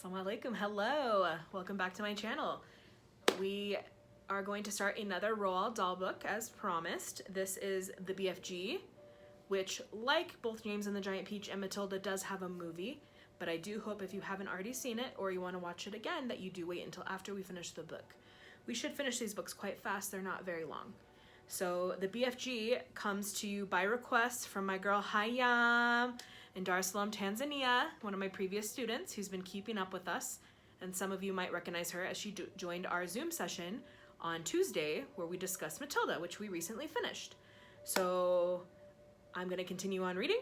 Assalamu alaikum. Hello. Welcome back to my channel. We are going to start another Roald Dahl book as promised. This is the BFG, which, like both James and the Giant Peach and Matilda, does have a movie, but I do hope if you haven't already seen it or you want to watch it again that you do wait until after we finish the book. We should finish these books quite fast. They're not very long. So the BFG comes to you by request from my girl Hayam in Dar es Salaam, Tanzania, one of my previous students who's been keeping up with us. And some of you might recognize her as she joined our Zoom session on Tuesday where we discussed Matilda, which we recently finished. So I'm going to continue on reading,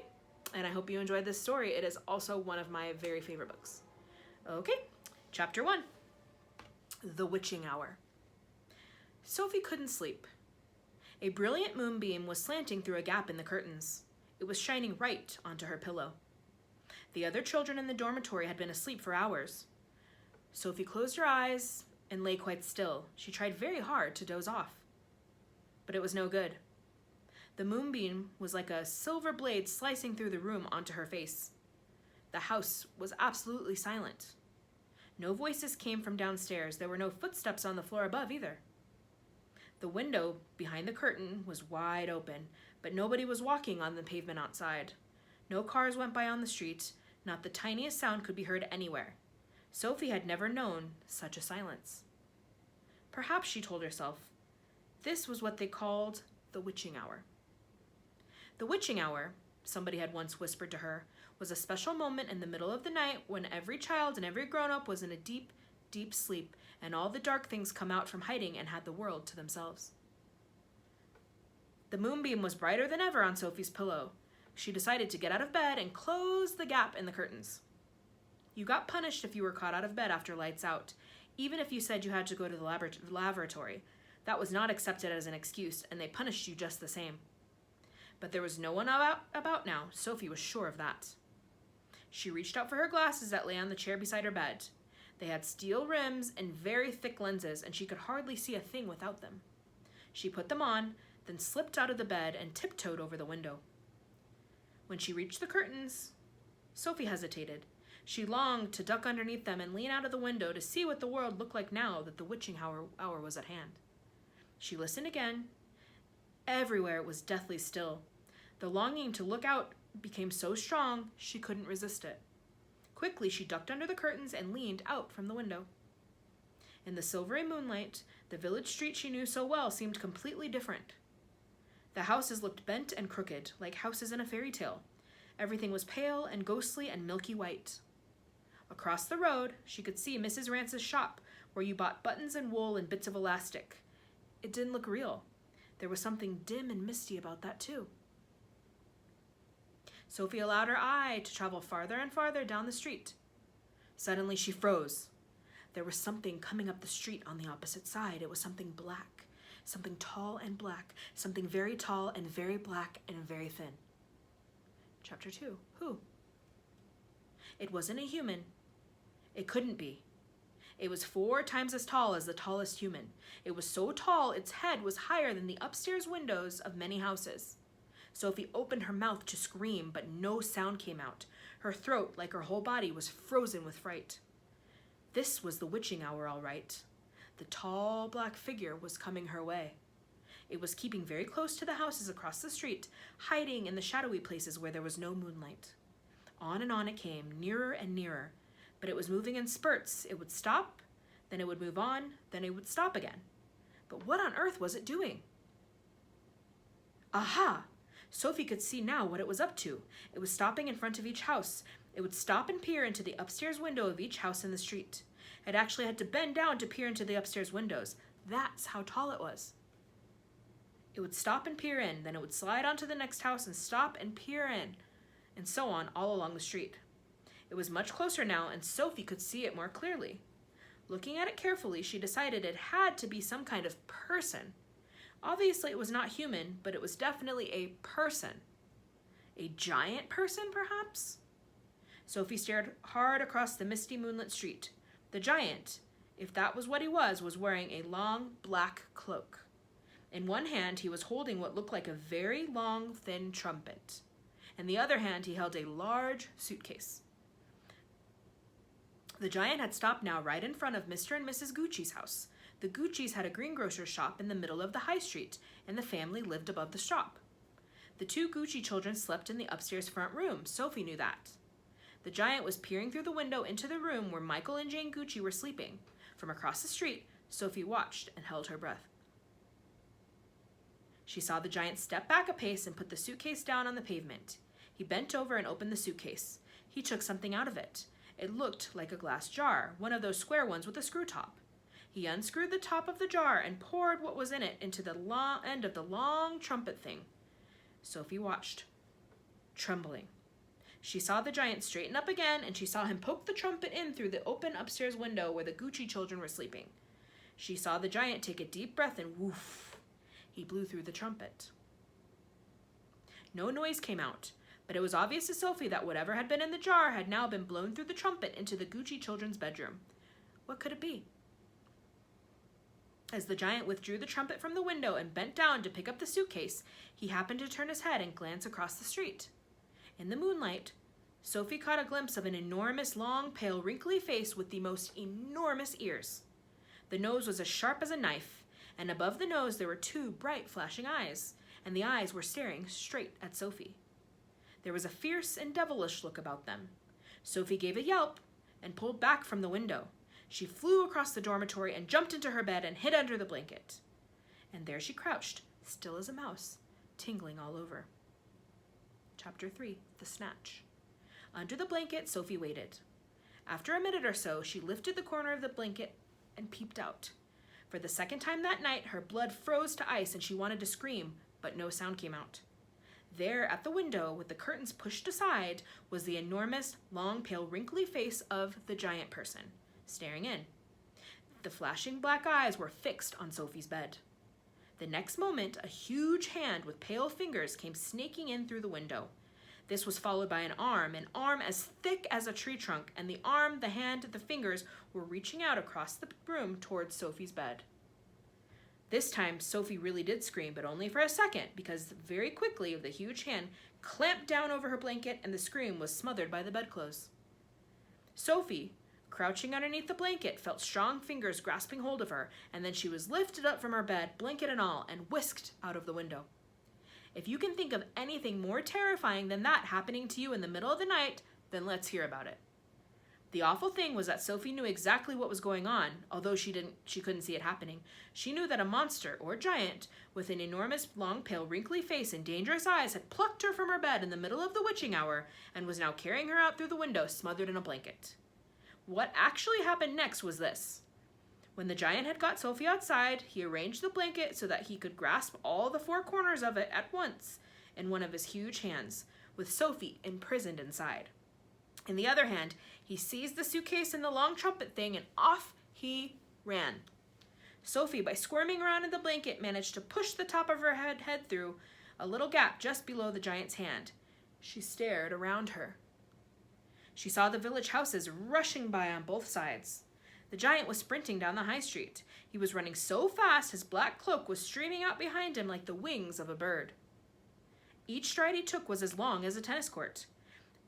and I hope you enjoyed this story. It is also one of my very favorite books. Okay, chapter 1, The Witching Hour. Sophie couldn't sleep. A brilliant moonbeam was slanting through a gap in the curtains. It was shining right onto her pillow. The other children in the dormitory had been asleep for hours. Sophie closed her eyes and lay quite still. She tried very hard to doze off. But it was no good. The moonbeam was like a silver blade slicing through the room onto her face. The house was absolutely silent. No voices came from downstairs. There were no footsteps on the floor above either. The window behind the curtain was wide open, but nobody was walking on the pavement outside. No cars went by on the street. Not the tiniest sound could be heard anywhere. Sophie had never known such a silence. Perhaps, she told herself, this was what they called the witching hour. The witching hour, somebody had once whispered to her, was a special moment in the middle of the night when every child and every grown-up was in a deep, deep sleep, and all the dark things come out from hiding and had the world to themselves. The moonbeam was brighter than ever on Sophie's pillow. She decided to get out of bed and close the gap in the curtains. You got punished if you were caught out of bed after lights out, even if you said you had to go to the lavatory. That was not accepted as an excuse, and they punished you just the same. But there was no one about now. Sophie was sure of that. She reached out for her glasses that lay on the chair beside her bed. They had steel rims and very thick lenses, and she could hardly see a thing without them. She put them on, then slipped out of the bed and tiptoed over the window. When she reached the curtains, Sophie hesitated. She longed to duck underneath them and lean out of the window to see what the world looked like now that the witching hour was at hand. She listened again. Everywhere it was deathly still. The longing to look out became so strong she couldn't resist it. Quickly, she ducked under the curtains and leaned out from the window. In the silvery moonlight, the village street she knew so well seemed completely different. The houses looked bent and crooked, like houses in a fairy tale. Everything was pale and ghostly and milky white. Across the road, she could see Mrs. Rance's shop, where you bought buttons and wool and bits of elastic. It didn't look real. There was something dim and misty about that, too. Sophie allowed her eye to travel farther and farther down the street. Suddenly, she froze. There was something coming up the street on the opposite side. It was something black, something tall and black, something very tall and very black and very thin. Chapter 2. Who? It wasn't a human. It couldn't be. It was 4 times as tall as the tallest human. It was so tall its head was higher than the upstairs windows of many houses. Sophie opened her mouth to scream, but no sound came out. Her throat, like her whole body, was frozen with fright. This was the witching hour, all right. The tall black figure was coming her way. It was keeping very close to the houses across the street, hiding in the shadowy places where there was no moonlight. On and on it came, nearer and nearer. But it was moving in spurts. It would stop, then it would move on, then it would stop again. But what on earth was it doing? Aha! Sophie could see now what it was up to. It was stopping in front of each house. It would stop and peer into the upstairs window of each house in the street. It actually had to bend down to peer into the upstairs windows. That's how tall it was. It would stop and peer in, then it would slide onto the next house and stop and peer in, and so on all along the street. It was much closer now, and Sophie could see it more clearly. Looking at it carefully, she decided it had to be some kind of person. Obviously, it was not human, but it was definitely a person. A giant person, perhaps? Sophie stared hard across the misty moonlit street. The giant, if that was what he was wearing a long black cloak. In one hand, he was holding what looked like a very long, thin trumpet. In the other hand, he held a large suitcase. The giant had stopped now right in front of Mr. and Mrs. Gucci's house. The Gucci's had a greengrocer's shop in the middle of the high street, and the family lived above the shop. The two Gucci children slept in the upstairs front room. Sophie knew that. The giant was peering through the window into the room where Michael and Jane Gucci were sleeping. From across the street, Sophie watched and held her breath. She saw the giant step back a pace and put the suitcase down on the pavement. He bent over and opened the suitcase. He took something out of it. It looked like a glass jar, one of those square ones with a screw top. He unscrewed the top of the jar and poured what was in it into the end of the long trumpet thing. Sophie watched, trembling. She saw the giant straighten up again, and she saw him poke the trumpet in through the open upstairs window where the Gucci children were sleeping. She saw the giant take a deep breath and woof, he blew through the trumpet. No noise came out, but it was obvious to Sophie that whatever had been in the jar had now been blown through the trumpet into the Gucci children's bedroom. What could it be? As the giant withdrew the trumpet from the window and bent down to pick up the suitcase, he happened to turn his head and glance across the street. In the moonlight, Sophie caught a glimpse of an enormous, long, pale, wrinkly face with the most enormous ears. The nose was as sharp as a knife, and above the nose there were two bright, flashing eyes, and the eyes were staring straight at Sophie. There was a fierce and devilish look about them. Sophie gave a yelp and pulled back from the window. She flew across the dormitory and jumped into her bed and hid under the blanket. And there she crouched, still as a mouse, tingling all over. Chapter 3, The Snatch. Under the blanket, Sophie waited. After a minute or so, she lifted the corner of the blanket and peeped out. For the second time that night, her blood froze to ice and she wanted to scream, but no sound came out. There, at the window, with the curtains pushed aside, was the enormous, long, pale, wrinkly face of the giant person, staring in. The flashing black eyes were fixed on Sophie's bed. The next moment, a huge hand with pale fingers came snaking in through the window. This was followed by an arm as thick as a tree trunk, and the arm, the hand, the fingers were reaching out across the room towards Sophie's bed. This time, Sophie really did scream, but only for a second, because very quickly the huge hand clamped down over her blanket and the scream was smothered by the bedclothes. Sophie, crouching underneath the blanket, felt strong fingers grasping hold of her, and then she was lifted up from her bed, blanket and all, and whisked out of the window. If you can think of anything more terrifying than that happening to you in the middle of the night, then let's hear about it. The awful thing was that Sophie knew exactly what was going on, although she couldn't see it happening. She knew that a monster, or giant, with an enormous, long, pale, wrinkly face and dangerous eyes had plucked her from her bed in the middle of the witching hour and was now carrying her out through the window, smothered in a blanket. What actually happened next was this. When the giant had got Sophie outside, he arranged the blanket so that he could grasp all the four corners of it at once in one of his huge hands, with Sophie imprisoned inside. In the other hand, he seized the suitcase and the long trumpet thing, and off he ran. Sophie, by squirming around in the blanket, managed to push the top of her head through a little gap just below the giant's hand. She stared around her. She saw the village houses rushing by on both sides. The giant was sprinting down the high street. He was running so fast his black cloak was streaming out behind him like the wings of a bird. Each stride he took was as long as a tennis court.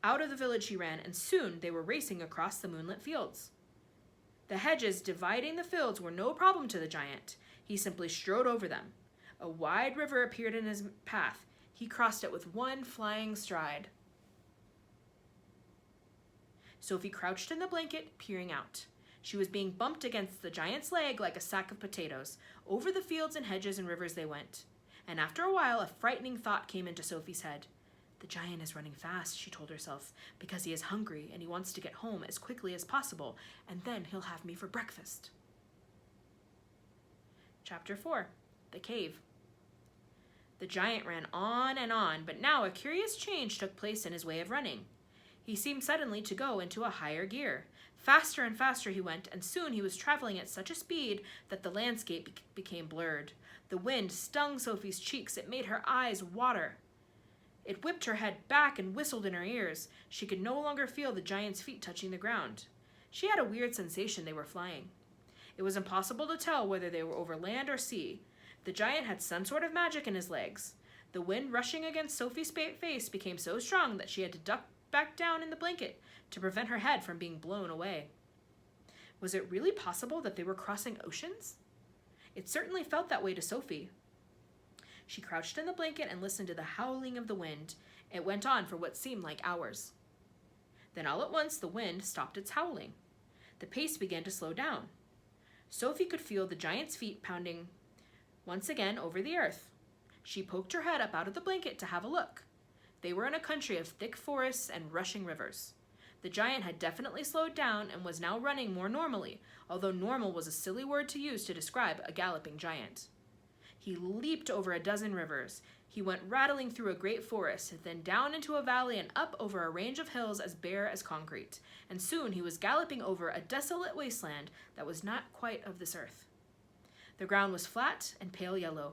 Out of the village he ran, and soon they were racing across the moonlit fields. The hedges dividing the fields were no problem to the giant. He simply strode over them. A wide river appeared in his path. He crossed it with one flying stride. Sophie crouched in the blanket, peering out. She was being bumped against the giant's leg like a sack of potatoes. Over the fields and hedges and rivers they went. And after a while, a frightening thought came into Sophie's head. The giant is running fast, she told herself, because he is hungry and he wants to get home as quickly as possible, and then he'll have me for breakfast. Chapter 4, The Cave. The giant ran on, but now a curious change took place in his way of running. He seemed suddenly to go into a higher gear. Faster and faster he went, and soon he was traveling at such a speed that the landscape became blurred. The wind stung Sophie's cheeks. It made her eyes water. It whipped her head back and whistled in her ears. She could no longer feel the giant's feet touching the ground. She had a weird sensation they were flying. It was impossible to tell whether they were over land or sea. The giant had some sort of magic in his legs. The wind rushing against Sophie's face became so strong that she had to duck back down in the blanket to prevent her head from being blown away. Was it really possible that they were crossing oceans? It certainly felt that way to Sophie. She crouched in the blanket and listened to the howling of the wind. It went on for what seemed like hours. Then all at once the wind stopped its howling. The pace began to slow down. Sophie could feel the giant's feet pounding once again over the earth. She poked her head up out of the blanket to have a look. They were in a country of thick forests and rushing rivers. The giant had definitely slowed down and was now running more normally, although normal was a silly word to use to describe a galloping giant. He leaped over a dozen rivers. He went rattling through a great forest, then down into a valley and up over a range of hills as bare as concrete, and soon he was galloping over a desolate wasteland that was not quite of this earth. The ground was flat and pale yellow.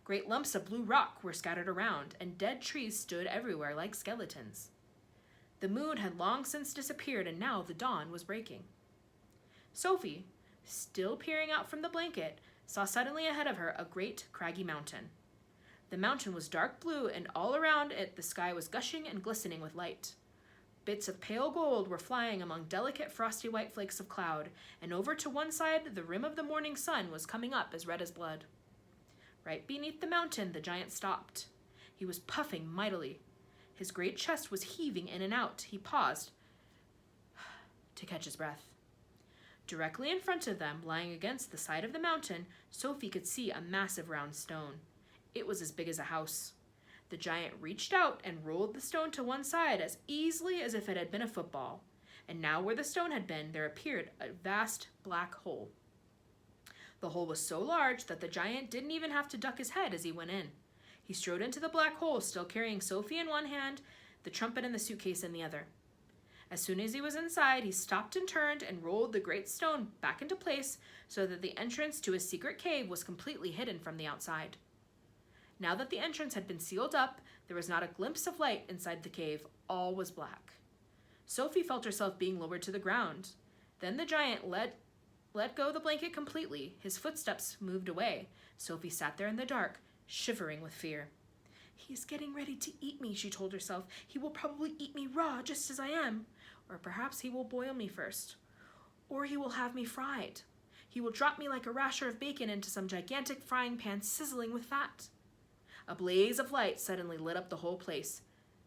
Great lumps of blue rock were scattered around, and dead trees stood everywhere like skeletons. The moon had long since disappeared, and now the dawn was breaking. Sophie, still peering out from the blanket, saw suddenly ahead of her a great craggy mountain. The mountain was dark blue, and all around it the sky was gushing and glistening with light. Bits of pale gold were flying among delicate frosty white flakes of cloud, and over to one side the rim of the morning sun was coming up as red as blood. Right beneath the mountain the giant stopped. He was puffing mightily. His great chest was heaving in and out. He paused to catch his breath. Directly in front of them, lying against the side of the mountain, Sophie could see a massive round stone. It was as big as a house. The giant reached out and rolled the stone to one side as easily as if it had been a football. And now where the stone had been, there appeared a vast black hole. The hole was so large that the giant didn't even have to duck his head as he went in. He strode into the black hole, still carrying Sophie in one hand, the trumpet and the suitcase in the other. As soon as he was inside, he stopped and turned and rolled the great stone back into place so that the entrance to his secret cave was completely hidden from the outside. Now that the entrance had been sealed up, there was not a glimpse of light inside the cave. All was black. Sophie felt herself being lowered to the ground. Then the giant let go the blanket completely. His footsteps moved away. Sophie sat there in the dark, shivering with fear. "He is getting ready to eat me," she told herself. "He will probably eat me raw, just as I am. Or perhaps he will boil me first. Or he will have me fried. He will drop me like a rasher of bacon into some gigantic frying pan sizzling with fat." A blaze of light suddenly lit up the whole place.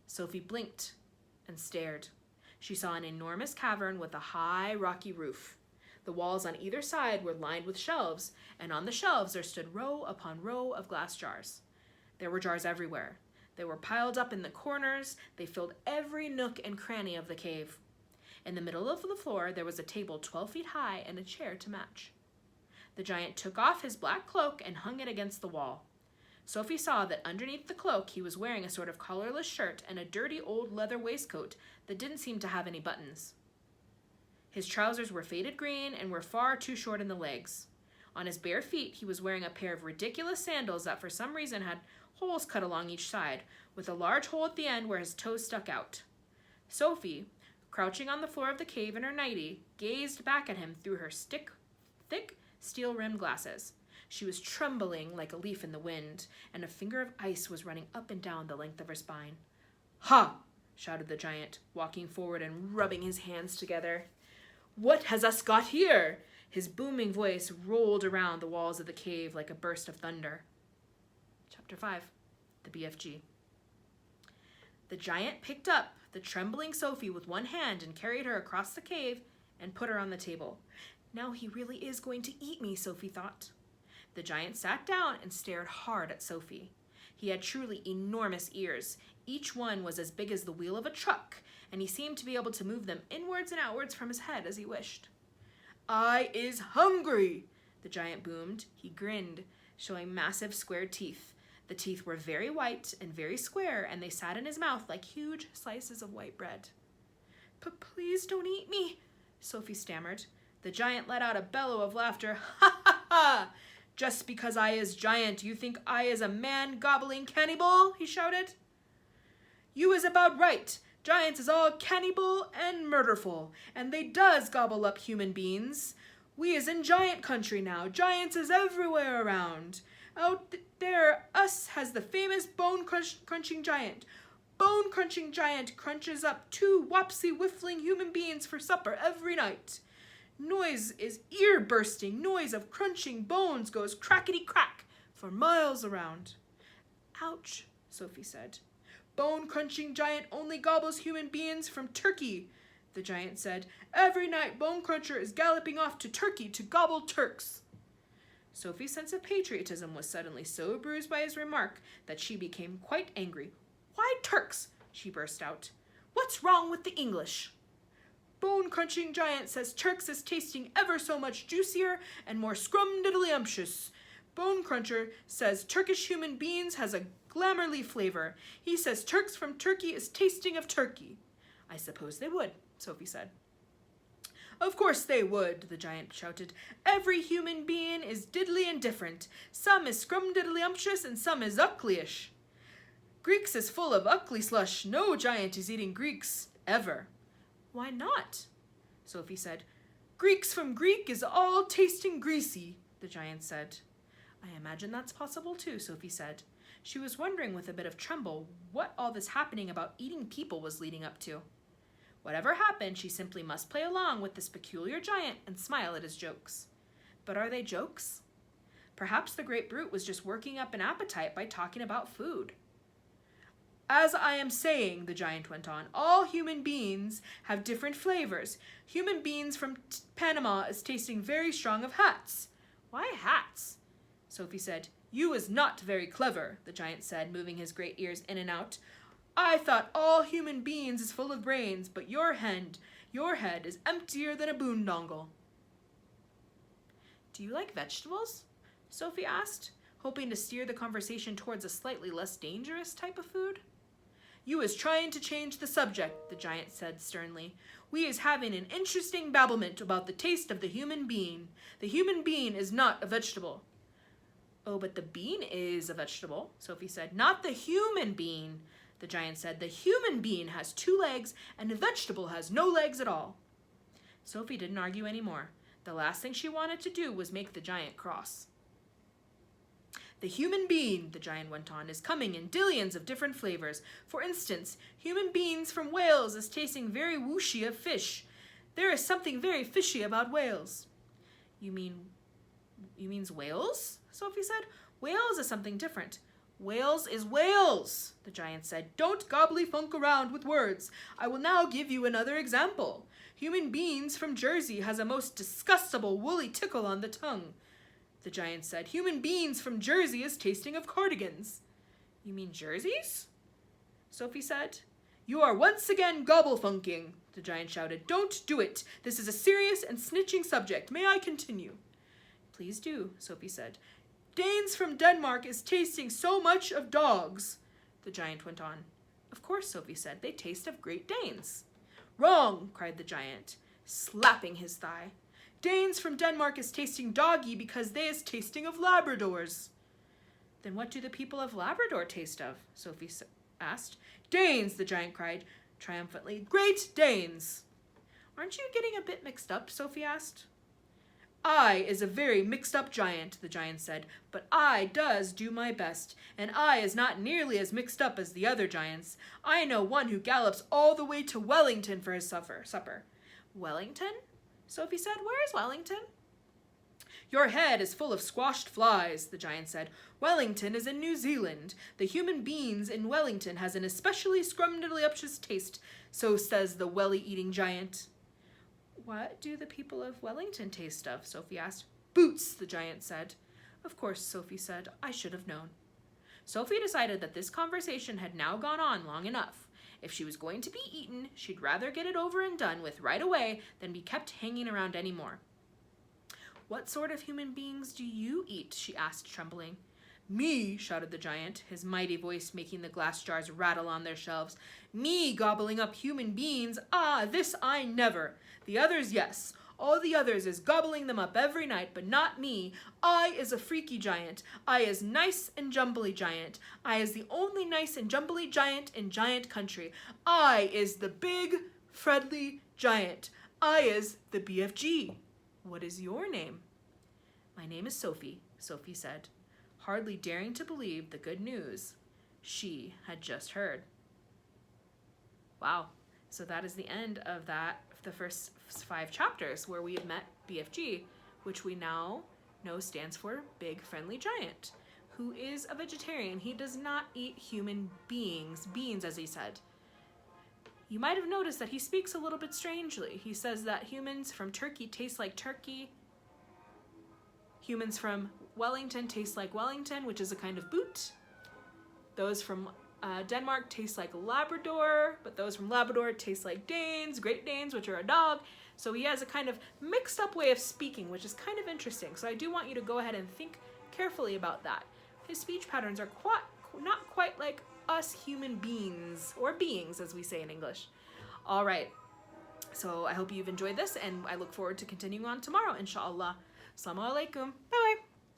Sophie blinked and stared. She saw an enormous cavern with a high, rocky roof. The walls on either side were lined with shelves, and on the shelves there stood row upon row of glass jars. There were jars everywhere. They were piled up in the corners. They filled every nook and cranny of the cave. In the middle of the floor there was a table 12 feet high and a chair to match. The giant took off his black cloak and hung it against the wall. Sophie saw that underneath the cloak he was wearing a sort of collarless shirt and a dirty old leather waistcoat that didn't seem to have any buttons. His trousers were faded green and were far too short in the legs. On his bare feet he was wearing a pair of ridiculous sandals that for some reason had holes cut along each side, with a large hole at the end where his toes stuck out. Sophie, crouching on the floor of the cave in her nightie, gazed back at him through her thick steel-rimmed glasses. She was trembling like a leaf in the wind, and a finger of ice was running up and down the length of her spine. "Ha!" shouted the giant, walking forward and rubbing his hands together. "What has us got here?" His booming voice rolled around the walls of the cave like a burst of thunder. Chapter 5. The BFG. The giant picked up the trembling Sophie with one hand and carried her across the cave and put her on the table. "Now he really is going to eat me," Sophie thought. The giant sat down and stared hard at Sophie. He had truly enormous ears. Each one was as big as the wheel of a truck, and he seemed to be able to move them inwards and outwards from his head as he wished. "I is hungry," the giant boomed. He grinned, showing massive square teeth. The teeth were very white and very square, and they sat in his mouth like huge slices of white bread. Please don't eat me," Sophie stammered. The giant let out a bellow of laughter. "Ha ha ha! Just because I is giant, you think I is a man-gobbling cannibal?" he shouted. "You is about right. Giants is all cannibal and murderful, and they does gobble up human beings. We is in giant country now. Giants is everywhere around. Out there, us has the famous bone-crunching giant. Bone-crunching giant crunches up 2 wopsy whiffling human beings for supper every night. Noise is ear-bursting. Noise of crunching bones goes crackety-crack for miles around. Ouch, Sophie said. Bone-crunching giant only gobbles human beings from Turkey, the giant said. Every night Bone Cruncher is galloping off to Turkey to gobble Turks. Sophie's sense of patriotism was suddenly so bruised by his remark that she became quite angry. Why Turks? She burst out. What's wrong with the English? Bone-crunching giant says Turks is tasting ever so much juicier and more scrum-diddly-umptious. Bone Cruncher says Turkish human beans has a glamourly flavor. He says Turks from Turkey is tasting of turkey. I suppose they would, Sophie said. Of course they would, the giant shouted. Every human being is diddly and different. Some is scrum-diddly-umptious and some is ucklyish. Greeks is full of uckly slush. No giant is eating Greeks, ever. Why not? Sophie said. Greeks from Greek is all tasting greasy, the giant said. I imagine that's possible too, Sophie said. She was wondering with a bit of tremble what all this happening about eating people was leading up to. Whatever happened, she simply must play along with this peculiar giant and smile at his jokes. But are they jokes? Perhaps the great brute was just working up an appetite by talking about food. As I am saying, the giant went on, all human beings have different flavors. Human beings from Panama is tasting very strong of hats. Why hats? Sophie said. You is not very clever, the giant said, moving his great ears in and out. I thought all human beings is full of brains, but your head is emptier than a boondongle. Do you like vegetables? Sophie asked, hoping to steer the conversation towards a slightly less dangerous type of food. You is trying to change the subject, the giant said sternly. We is having an interesting babblement about the taste of the human being. The human being is not a vegetable. Oh, but the bean is a vegetable, Sophie said. Not the human being, the giant said. The human being has 2 legs and the vegetable has no legs at all. Sophie didn't argue anymore. The last thing she wanted to do was make the giant cross. The human being, the giant went on, is coming in dillions of different flavors. For instance, human beings from Wales is tasting very whooshy of fish. There is something very fishy about Wales. You means Wales? Sophie said. Wales is something different. Wales is Wales, the giant said. Don't gobbly-funk around with words. I will now give you another example. Human beings from Jersey has a most disgustable woolly tickle on the tongue, the giant said. Human beings from Jersey is tasting of cardigans. You mean jerseys? Sophie said. You are once again gobble-funking, the giant shouted. Don't do it. This is a serious and snitching subject. May I continue? Please do, Sophie said. Danes from Denmark is tasting so much of dogs, the giant went on. Of course, Sophie said. They taste of Great Danes. Wrong, cried the giant, slapping his thigh. Danes from Denmark is tasting doggy because they is tasting of Labradors. Then what do the people of Labrador taste of? Sophie asked. Danes, the giant cried triumphantly. Great Danes. Aren't you getting a bit mixed up? Sophie asked. I is a very mixed-up giant, the giant said, but I does do my best, and I is not nearly as mixed up as the other giants. I know one who gallops all the way to Wellington for his supper. Wellington? Sophie said. Where is Wellington? Your head is full of squashed flies, the giant said. Wellington is in New Zealand. The human beings in Wellington has an especially scrumdiddlyumptious taste, so says the welly-eating giant. What do the people of Wellington taste of? Sophie asked. Boots, the giant said. Of course, Sophie said. I should have known. Sophie decided that this conversation had now gone on long enough. If she was going to be eaten, she'd rather get it over and done with right away than be kept hanging around any more. What sort of human beings do you eat? She asked, trembling. Me, shouted the giant, his mighty voice making the glass jars rattle on their shelves. Me gobbling up human beings? Ah, this I never. The others, yes. All the others is gobbling them up every night, but not me. I is a freaky giant. I is nice and jumbly giant. I is the only nice and jumbly giant in giant country. I is the big, friendly giant. I is the BFG. What is your name? My name is Sophie, Sophie said, hardly daring to believe the good news she had just heard. Wow. So that is the end of that the first 5 chapters where we have met BFG, which we now know stands for Big Friendly Giant, who is a vegetarian. He does not eat human beings, beans as he said. You might have noticed that he speaks a little bit strangely. He says that humans from Turkey taste like turkey. Humans from Wellington taste like Wellington, which is a kind of boot. Those from Denmark taste like Labrador, but those from Labrador taste like Danes, Great Danes, which are a dog. So he has a kind of mixed up way of speaking, which is kind of interesting. So I do want you to go ahead and think carefully about that. His speech patterns are not quite like us human beings, or beings as we say in English. All right, so I hope you've enjoyed this, and I look forward to continuing on tomorrow, inshallah. Assalamu alaikum. Bye-bye.